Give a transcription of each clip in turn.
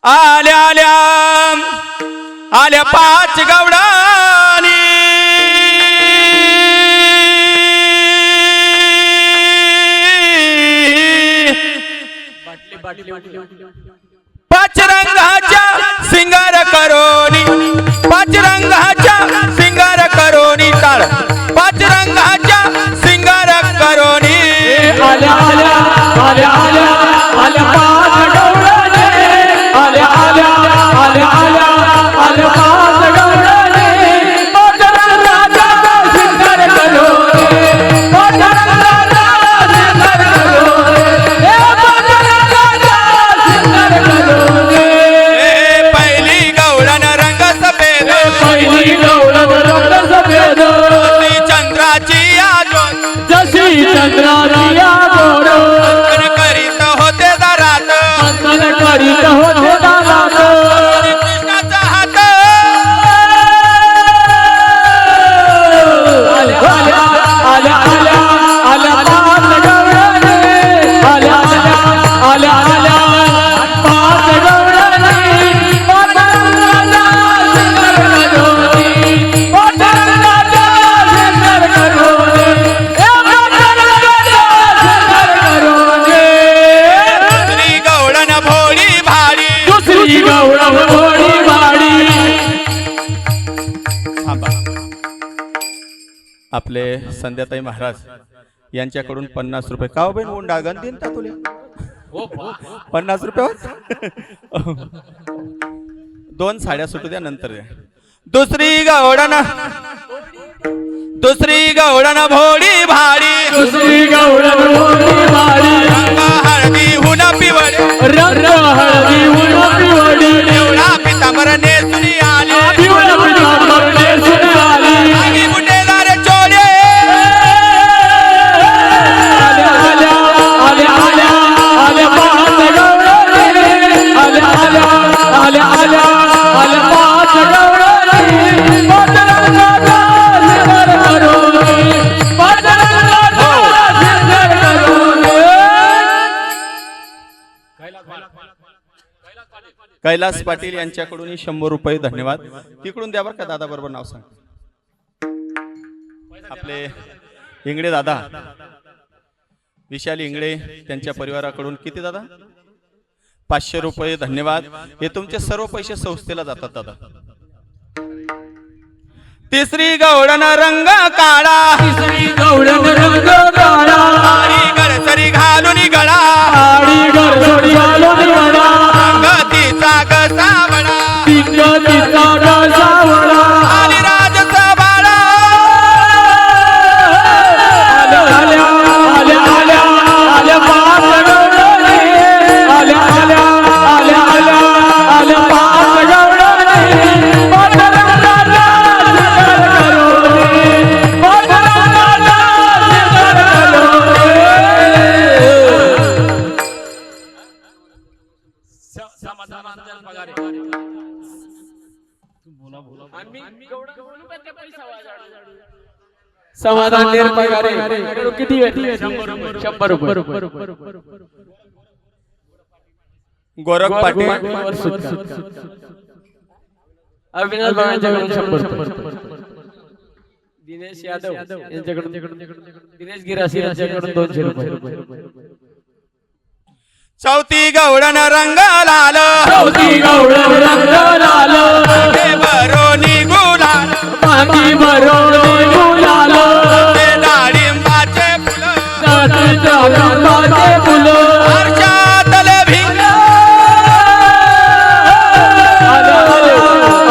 आल्या आल्या आल्या पाच गवडानी पाच रंगाच्या सिंगार करोनी पाच रंगाच्या सिंगार करोनी टाळ पाच रंगाच्या सिंगार करोनी आल्या आल्या आल्या आल्या आल्या पाच गवळणी आल्या आल्या आल्या आल्या आल्या पाच गवळणी पाच रंगाच्या सिंगार करोनी पाच रंगाच्या सिंगार करोनी पाच रंगाच्या सिंगार करोनी पहिली गवळण रंग सफेद पहिली गवळण रंग सफेद चंद्राची आजोन जशी चंद्राची आजोन करीत होते दारात मंथन करीत होते दारात कृष्णाचा हात आल्या आल्या आल्या आल्या पाच गवळणी आल्या आल्या आल्या आल्या पाच गवळणी पाच रंगाच्या सिंगार करोनी पाच रंगाच्या सिंगार करोनी पाच रंगाच्या सिंगार करोनी दुसरी गवळण भोळी भारी दुसरी गवळण भोळी भारी आपले संध्याताई महाराज यांच्याकडून 50 रुपये का बेन उंडा गंदीन का तुले 50 रुपये दोन साड्या सुटू द्या नंतर द्या दुसरी गवळण भोळी भारी दुसरी गवळण भोळी भारी रंग हळदी हुन पिवळे रंग हळदी हुन पिवळी एवढा पितांबर नेसुनी आली पिवळा पितांबर नेसून आली आगी बुटेदार चोळे आल्या आल्या आल्या आल्या आल्या पाच गवळणी आल्या आल्या आल्या आल्या आल्या पाच गवळणी पाच रंगाच्या सिंगार करोनी पाच रंगाच्या सिंगार करोनी कैलास पाटील यांच्याकडून 100 रुपये धन्यवाद तिकडून द्या बरं का दादा बरोबर नाव सांग आपले इंगडे दादा विशाल इंगडे त्यांच्या परिवाराकडून किती दादा 500 रुपये धन्यवाद हे तुमचे सर्व पैसे संस्थेला जातात दादा तिसरी गवळण रंग काळा तिसरी गवळण रंग काळा आणि गडसरी घालून गळा आणि गडसरी घालून गळा रंग तिचा गसावळा तिचा गसावळा आणि राजसभाळा आल्या आल्या आल्या आल्या पाच गवळणी आल्या आल्या आल्या आल्या आल्या पाच गवळणी पाच रंगाच्या सिंगार करोनी पाच रंगाच्या सिंगार समाधान निर्पगारे किती 100 रुपये गोरख पाटील अविनाश भावांच्याकडून 100 रुपये दिनेश यादव यांच्याकडून दिनेश गिरासी यांच्याकडून 200 रुपये चौथी गवळण रंग लाल चौथी गवळण रंग लाल बरोनी गुलाल माती भरोणी गुलाल ते डाळिंबाचे फुलं डाळिंबाचे फुलं हर्षातले भिंग आल्या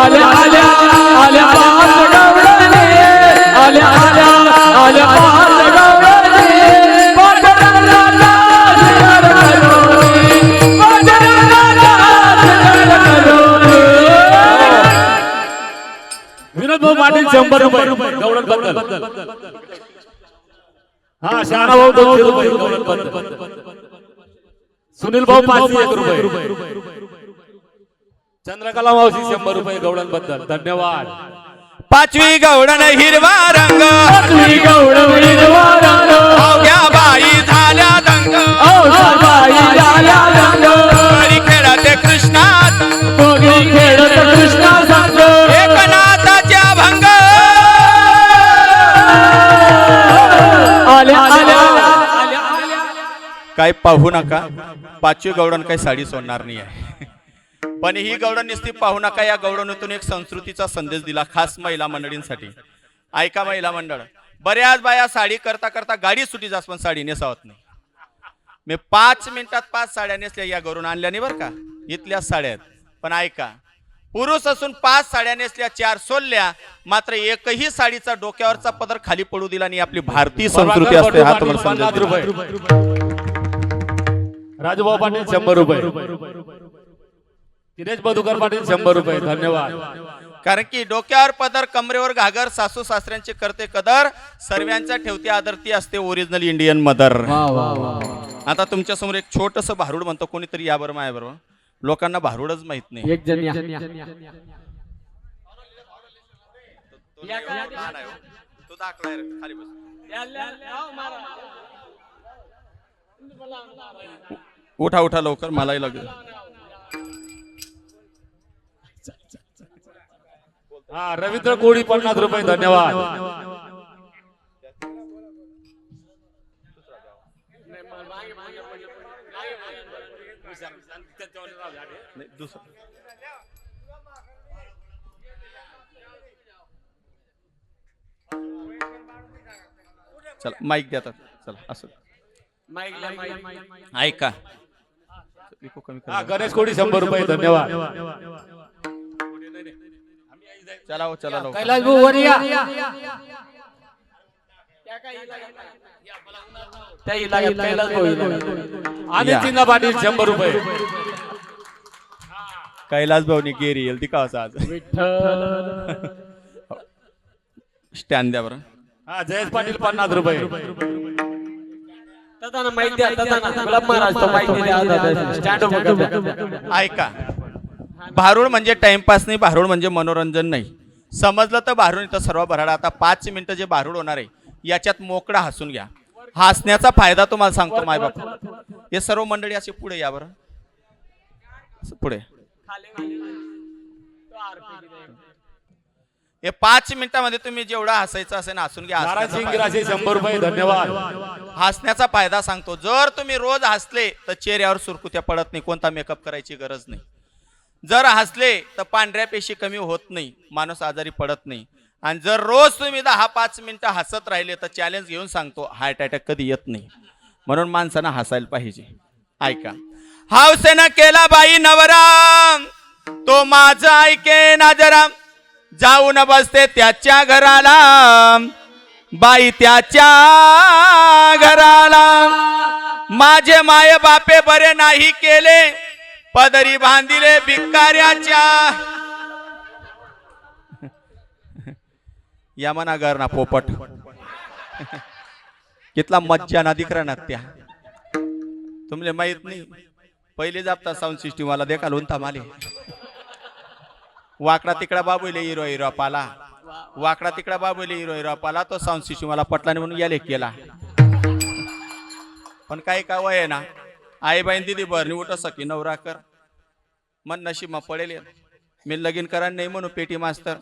आल्या आल्या आल्या पाच गवळणी आल्या आल्या आल्या पाच गवळणी पाच रंगाच्या सिंगार करोनी पाच रंगाच्या सिंगार करोनी विनोद भाऊ पाटील 100 रुपये गवळण बद्दल हा शहाणा भाऊ 200 रुपये गवळण बद्दल सुनील भाऊ 501 रुपये चंद्रकला मावशी 100 रुपये गवळण बद्दल धन्यवाद पाचवी गवळण हिरवा रंग पाचवी गवळण हिरवा रंग अवघ्या बाई झाल्या दंग औषध बाई झाल्या रंग खेळाते कृष्णात पाहू नका, पाचवी गवडण काही साडी सोडणार नाही आहे. पण ही गवडण नुसती पाहू नका, या गवडणीतून एक संस्कृतीचा संदेश दिला खास महिला मंडळींसाठी. ऐका महिला मंडळ, बऱ्याच बाया साडी करता करता गाडी सुटी जास्त पण साडी नेसावत नाही. मी 5 मिनिटात 5 साड्या नेसल्या या घरून आणल्या नाही बरं का, इथल्याच साड्या आहेत. पण ऐका, पुरुष असून 5 साड्या नेसल्या, 4 सोडल्या, मात्र एकही साडीचा डोक्यावरचा पदर खाली पडू दिला नाही. आपली भारतीय संस्कृती असते. हा तुम्हाला समजत राजभाऊ पाटील 100 रुपये, दिनेश मधुकर पाटील 100 रुपये. धन्यवाद. कारण की डोक्यावर पदर, कमरेवर घागर, सासू सासऱ्यांचे करते कदर, सर्वांच्या ठेवते आदर, ती असते ओरिजिनल इंडियन मदर. आता तुमच्या समोर एक छोटस भारूड म्हणतो, कोणीतरी या बरं माझ्या बरोबर. लोकांना भारूडच माहित नाही. एक जण या. उठा उठा लवकर, मलाही लागेल. हा रवींद्र कोळी 50 रुपये. धन्यवाद. चला माईक देतात. चला असं ऐका. हा गणेश कोळी 100 रुपये. धन्यवाद. चला हो, चला लवकर. कैलास भाऊ वर या. त्याही लागत कैलास भाऊ इला. आणि चिन्ह पाटील 100 रुपये. कैलास भाऊनी गेरी येईल ती का आज स्टँड द्या बरं. हा जयेश पाटील 50 रुपये. तदाना माहिती द्या. तदाना गुलाब महाराज तो माहिती द्या. Stand up. ऐका, भारूड म्हणजे टाइमपास नाही, भारूड म्हणजे मनोरंजन नाही. समजलं तर भारूड इथं सर्व भराडा. आता 5 मिनिटं जे भारूड होणार आहे याच्यात मोकळा हसून घ्या. हसण्याचा फायदा तुम्हाला सांगतो माय बाप. हे सर्व मंडळी असे पुढे या बरं, पुढे. हे 5 मिनिटांमध्ये तुम्ही जेवढा हसायचं असेल ना हसून घ्या. नारायण 100 रुपये. धन्यवाद. हसण्याचा फायदा सांगतो. जर तुम्ही रोज हसले तर चेहऱ्यावर सुरकुत्या पडत नाही, कोणता मेकअप करायची गरज नाही. जर हसले तर पांढऱ्या पेशी कमी होत नाही, माणूस आजारी पडत नाही. आणि जर रोज तुम्ही 10-5 मिनिटं हसत राहिले तर चॅलेंज घेऊन सांगतो हार्ट अटॅक कधी येत नाही. म्हणून माणसानं हसायला पाहिजे. ऐका, हौसेनं केला बाई नवरा, तो माझं ऐके ना जरा, जाऊन बसते त्याच्या घराला, बाई त्याच्या घराला. माझे माय बापे बरे नाही केले, पदरी बांधिले भिकाऱ्याच्या. या मना घर ना पोपट कितला मज्जा ना दिकरा ना त्या. तुमले माहित नाही, पहिले जापता साऊंड सिस्टीम वाला देखाल उंता माले. वाकडा तिकडा बाबूले हिरो हिरो पाला, वाकडा तिकडा बाबूले हिरो हिरो पाला. तो साऊंड सिस्टीम वाला पटला म्हणून याले केला. पण काही का वय ना, आई बाईन दिदी भरणी उठ सकी नवरा कर मन नशीब पडेल. मी लगीन करा नाही म्हणू पेटी मास्तर,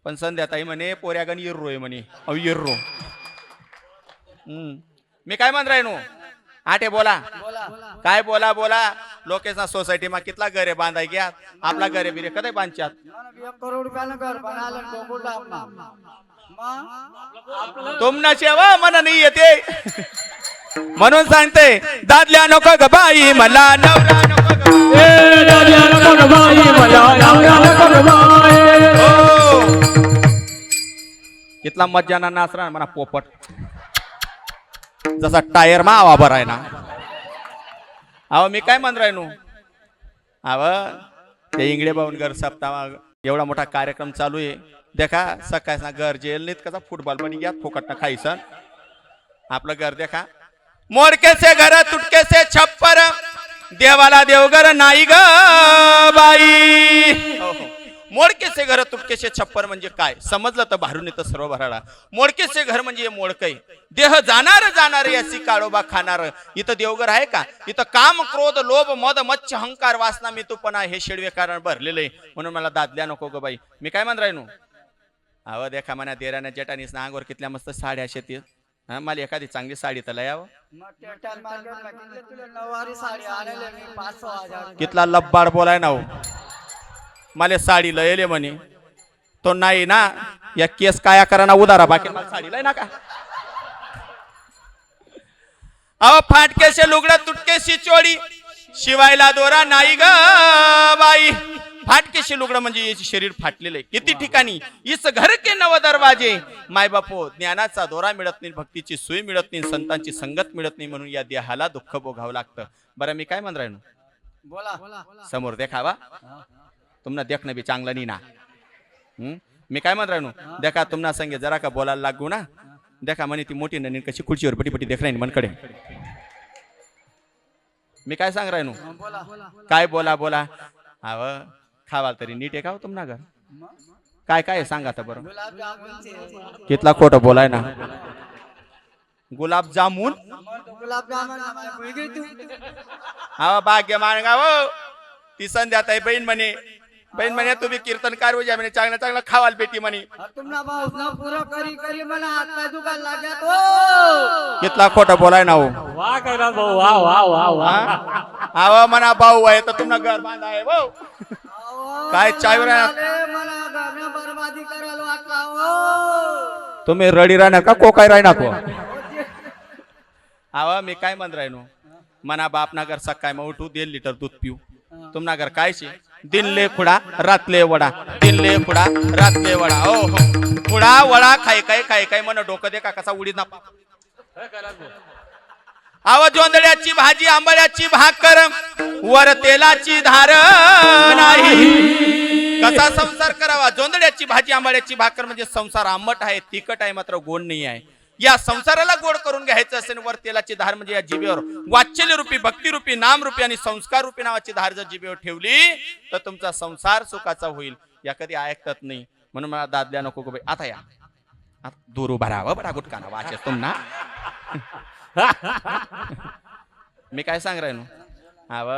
पण संध्याताई म्हणे पोऱ्यागण इर्रो आहे म्हणे. अहो इर्रो. मी काय म्हण राहिनो आटे बोला काय बोला बोला. लोकेशना सोसायटी मा कितला घरे बांधाय घ्या, आपला घरे बिरे कधी बांधच्यात. 1 करोड रुपयानं घर बनालं गोकुळला आपला. तुमना शेवा मना नाही येते म्हणून सांगते. दादल्या नको ग बाई मला नवरा नको ग कितला मज्जा ना नाचरा म्हणा पोपट. जसा टायर मा आवा बराय ना. अहो मी काय म्हण राहिनो, अव ते इंगडे बावून घर सप्ताह एवढा मोठा कार्यक्रम चालू आहे. देखा सकाळचा घर जेल नाहीत कसा फुटबॉल पण घ्या फोकट खायचं. आपलं घर देखा, मोडके से घर तुटके से छप्पर, देवाला देवघर नाही ग बाई. मोडके से घर तुटके से छप्पर म्हणजे काय समजलं तर भारून येतं सर्व भराडा. मोडके से घर म्हणजे मोडकय, देह जाणार जाणार अशी काळोबा खाणार. इथं देवघर आहे का? इथं काम क्रोध लोभ मद मच्छ अहंकार वासना मितूपणा हे शेडवे कारण भरलेलं आहे. म्हणून मला दादल्या नको ग बाई. मी काय म्हण राहिनो, अव देखा म्हणा देराने जटानीस ना अंगवर कितल्या मस्त साड्या शेती. हा मला एखादी चांगली साडी तर लय यावं. मग टेटल मार्केटला किती तुला नऊवारी साडी आलेले मी 5-6 हजार. कितला लब्बाड बोलाय ना हो. मला साडी लयले म्हणे तो नाही ना या केस काया करा ना उदारा बाकी मला साडी लय ना का. अहो फाटकेशे लुगडं तुटकेशी चोळी शिवायला दोरा नाही ग बाई. फाटकेशी लुगडं म्हणजे याचे शरीर फाटलेलं आहे. किती ठिकाणी इस घर के नव दरवाजे. माय बापो ज्ञानाचा दोरा मिळत नाही, भक्तीची सोय मिळत नाही, संतांची संगत मिळत नाही, म्हणून या देहाला दुःख भोगावं लागतं. बरं मी काय म्हणत राहिनो बोला समोर देखावा तुमना देखणं बी चांगलं नाही ना. मी काय म्हणत राहिनो देखा तुम्हाला संगे जरा का बोलायला लागू ना. देखा म्हणे ती मोठी ननी कशी खुर्चीवर पटी देख राहिनी मनकडे. मी काय सांग राहिनो काय बोला अव खावा तरी नीट आहे का हो तुम्हाला घर काय काय सांगा तर बरं. गुलाबजामुनचे कितला खोटं बोलाय ना. गुलाबजामुन गुलाबजामुन मुलगी तू हा भाग्य मानगाव ती संध्याताई बहीण म्हणे तुम्ही कीर्तनकार हो म्हणे चांगलं चांगलं खावाल बेटी म्हणे. तुमना भाऊ ना पुरा करी मला हात पाय दुखायला लागल्यात हो. कितला खोटं बोलाय ना हो. वा कैलास भाऊ वा वा वा वा. आवा म्हणा भाऊ आहे तर तुम्हाला घर बांधा आहे भाऊ. काय चायवर आहे? मला घरनं बरबादी करायला वाटला हो. तुम्ही रडी राहणार का कोकाय राहणार को. आवा मी काय म्हणत राहिनो मना बाप ना घर सकाळ मग उठू 1.5 लिटर दूध पिऊ. तुमना घर काय शे दिनले खुडा रातले वडा दिनले खुडा रातले वडा. ओ हो खुडा वडा खाय काय मन डोकं दे का कसा उडीत ना. आव जोंधळ्याची भाजी आंबळ्याची भाकर वर तेलाची धार नाही. कसा संसार करावा. जोंधळ्याची भाजी आंबळ्याची भाकर म्हणजे संसार आंबट आहे, तिखट आहे, मात्र गोड नाही आहे. या संसाराला गोड करून घ्यायचं असेल वर तेलाची धार म्हणजे या जिभेवर वात्सल्य रूपी भक्ती रूपी नाम रूपी आणि संस्कार रूपी नावाची धार जर जिभेवर ठेवली तर तुमचा संसार सुखाचा होईल. या कधी ऐकतात नाही म्हणून मला दादल्या नको गो बाई. आता या दूर उभा राहावं बडा गुटकाना वाचेस तुमना. मी काय सांग राहिनो आव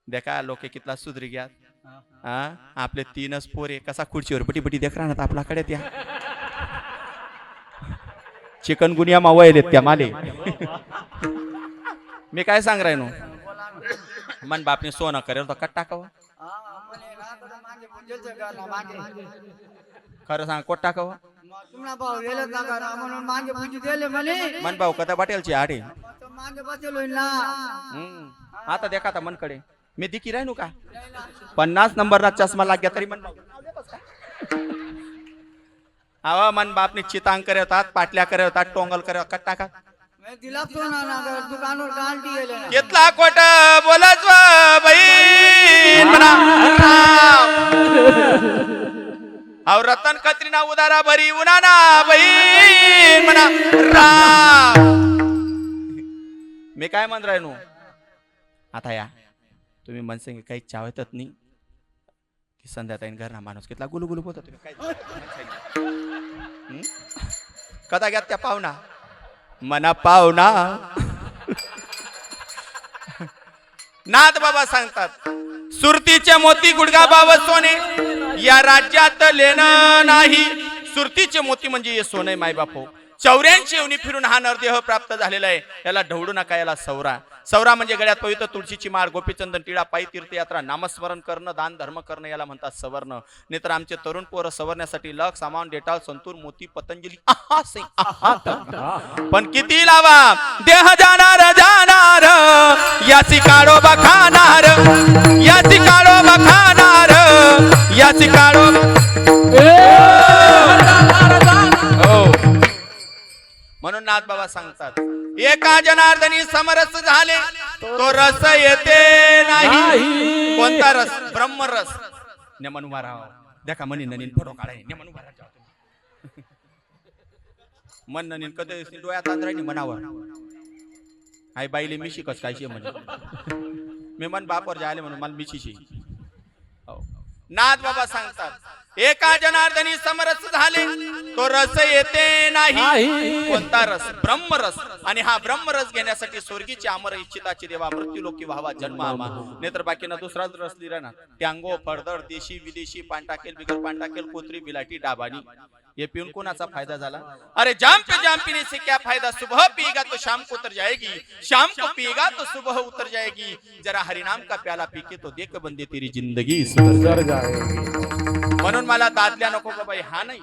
देखा लोके कितला सुधरी घ्या. आपले 3च पोरे कसा खुर्चीवर पटी देख राहणार आपल्याकडे त्या चिकन गुनिया मावलेत त्या माले. मी काय सांग राहिनो मन बापने सोनं करेल तर कट टाकावं. खरं सांग कोट टाकावं. तुमना भाऊ गेले ना घरा म्हणून मागे पूजी दिले म्हणे. मन भाऊ कथा पाटेलची आडे मागे बसलोय ना. आता देखा आता मनकडे मी दिकी राहिनो का 50 नंबरना चष्मा लागल्या तरी मन आवा मन बापने चितांग करे होतात पाटल्या करे होतात टोंगल करे कट टाका. मैं दिला तो ना दुकानवर गांठी गेले ना. कितला खोट बोलत बहीण म्हणा. अहो रतन कत्रीना उदारा भरी उन्हाना बहीण म्हणा राम. मी काय म्हणत राहिनो आता या तुम्ही मनसे काही चावतच नाही. ती संध्याताईन घरना माणूस कितला गुलू होता तुम्ही काय कदा घ्यात त्या पाहुणा मना पाहुणा. नाथ बाबा सांगतात सुरतीचे मोती गुडगा बाबा सोने या राज्यात लेणं नाही. सुरतीचे मोती म्हणजे हे सोने माय बापो. 84 येऊनी फिरून हा नरदेह प्राप्त झालेला आहे. याला ढवळू नका. याला सौरा म्हणजे गळ्यात पवित्र तुळशीची माळ गोपीचंदन टिळा पायी तीर्थयात्रा नामस्मरण करणं दान धर्म करणं याला म्हणतात सवर्ण. नाहीतर आमचे तरुण पोरं सवरण्यासाठी लक्ष सामान डेटॉल संतूर मोती पतंजली पण किती लावा देह जाणार याची काढो बखाणार याची काढो बखाणार याची काढो. म्हणून नाथ बाबा सांगतात एका जनार्दनी समरस झाले तो रस येते नाही. कोणता रस. ब्रह्मरस. नेमन उभा राहा देखा मनी ननीन फोटो काढाय नेमन उभा राहा. मन ननीन कधी डोळ्यात आंध्रायनी मनावर आई बाईले मिशी कस काय म्हणजे मी मन बापावर जायले म्हणून मला मिशीशी. नाथ बाबा सांगतात एका जनार्दनी समरस झाले तो रस येते नाही. कोणता रस. ब्रह्मरस. आणि हा ब्रह्मरस घेण्यासाठी स्वर्गीची अमर इच्छिताची देवा मृत्यू लोकी व्हावा जन्म आमा. नेत्र बाकीना दुसराच रस लिहिला ना. टँगो फडदड देशी विदेशी पांटाकेल बिगर पांटाकेल कोत्री बिलाटी डाबानी ये पिऊन कोणाचा फायदा झाला? अरे जाम पीने से क्या फायदा, सुबह पिएगा तो शाम को उतर जाएगी, शाम को पिएगा तो सुबह उतर जाएगी, जरा हरिनाम का प्याला पी के तो देख बंदे तेरी जिंदगी सुधर जाएगी. म्हणून मला दादल्या नको का बाई, हा नाही.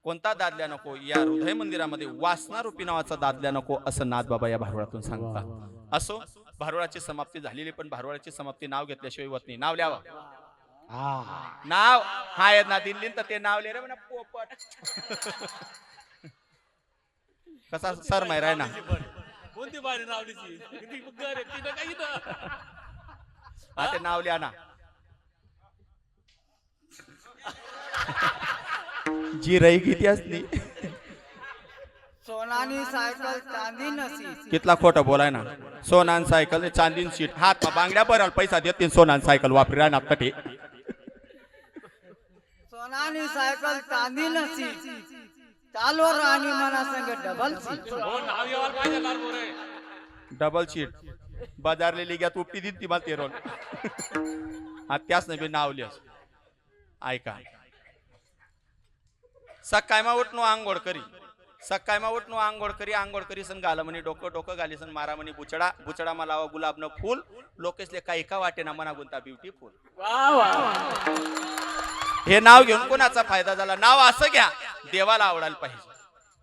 कोणता दादल्या नको, या हृदय मंदिरामध्ये वासना रूपी नावाचा दादल्या नको, असं नाथ बाबा या भारुळातून सांगतात. असो, भारुळाची समाप्ती झालेली, पण भारुळाची समाप्ती नाव घेतल्याशिवाय होत नाही. नाव लिहावा. नाव हा आहे ना दिल्ली, तर ते नाव लिहि रे म्हणा पोपट. कसा सर माहिती आहे ना, कोणती बारी नावलीची हा ते नाव लिहा ना. जी रही किती असली, सोनानी सायकल चांदी नसी. कितला खोटं बोलाय ना. सोनान सायकल चांदीन सीट, हात बांगड्या भरायला पैसा देते, सोनान सायकल वापरी राहणार कटे. सोनानी सायकल चांदी नसी, चालो राणी मना संग डबल सीट. डबल सीट बाजारले लिग्यात उपटी दिन ती मला तेरोल. हा त्याच नाही नाव लिहस. ऐका, सकाळमा उठनो आंघोळ करी, सकाळमा उठनो आंघोळ करी सन गाला म्हणे डोकं डोकं गाली सन मारा म्हणे बुचडा, बुचडा मला लावा गुलाब न फूल, लोकेसले काही का वाटे ना मना गुंता ब्युटीफुल. हे नाव घेऊन कोणाचा फायदा झाला? नाव असं घ्या देवाला आवडायला पाहिजे,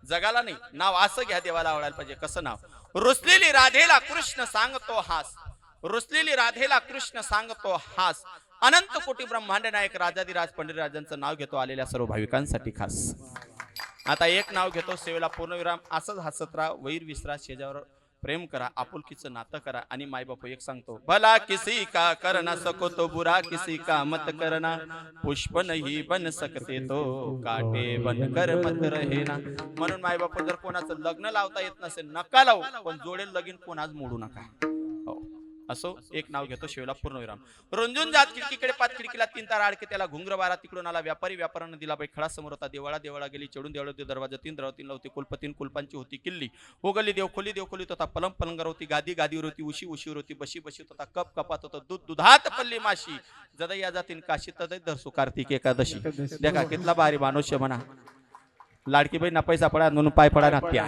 जगाला नाही. नाव असं घ्या देवाला आवडायला पाहिजे. कसं नाव? रुसलेली राधेला कृष्ण सांगतो हास, रुसलेली राधेला कृष्ण सांगतो हास, अनंत कोटी ब्रह्मांड नायक राजाधिराज पंडितराजांचं नाव घेतो आलेल्या सर्व भाविकांसाठी खास. आता एक नाव घेतो, सेवेला पूर्णविराम. असंच हसत राहा, वैर विसरा, शेजावर प्रेम करा, आपुलकीचं नातं करा. आणि माय बापू एक सांगतो, भला किसी का करना सको तो बुरा किसी का मत करना, पुष्प नहीं बन सकते तो काटे बन कर मत रहे ना. म्हणून माय बापू जर कोणाचं लग्न लावता येत नसेल नका लावू, पण जोडेल लगीन कोणाच मोडू नका. असो, एक नाव घेतो, शेवला पूर्णविराम. रुंजून जात खिडकीकडे पाच, खिडकीला तीन तारा अडके, त्याला घुंगर बारा, तिकडून आला व्यापारी, व्यापारानं दिला बाई खडा, समोर होता देवाळा, देवाळा गेली चढून देवळ दरवाजा, तीन दरवाजा तीन लावती कुलप, तीन कुलपांची होती किल्ली, उगली देवखोली, देवखोलीत होता पलंग, पलंगावर होती गादी, गादीवर होती उशी, उशीवर होती बशी, बशीत होता कप, कपात होता दूध, दुधात पल्ली माशी, जदया जातीन काशी तदय धरसू कार्तिक एकादशी. देखा कितला भारी मानुष्य म्हणा. लाडकी बाई ना पैसा पडा म्हणून पाय पडा ना त्या.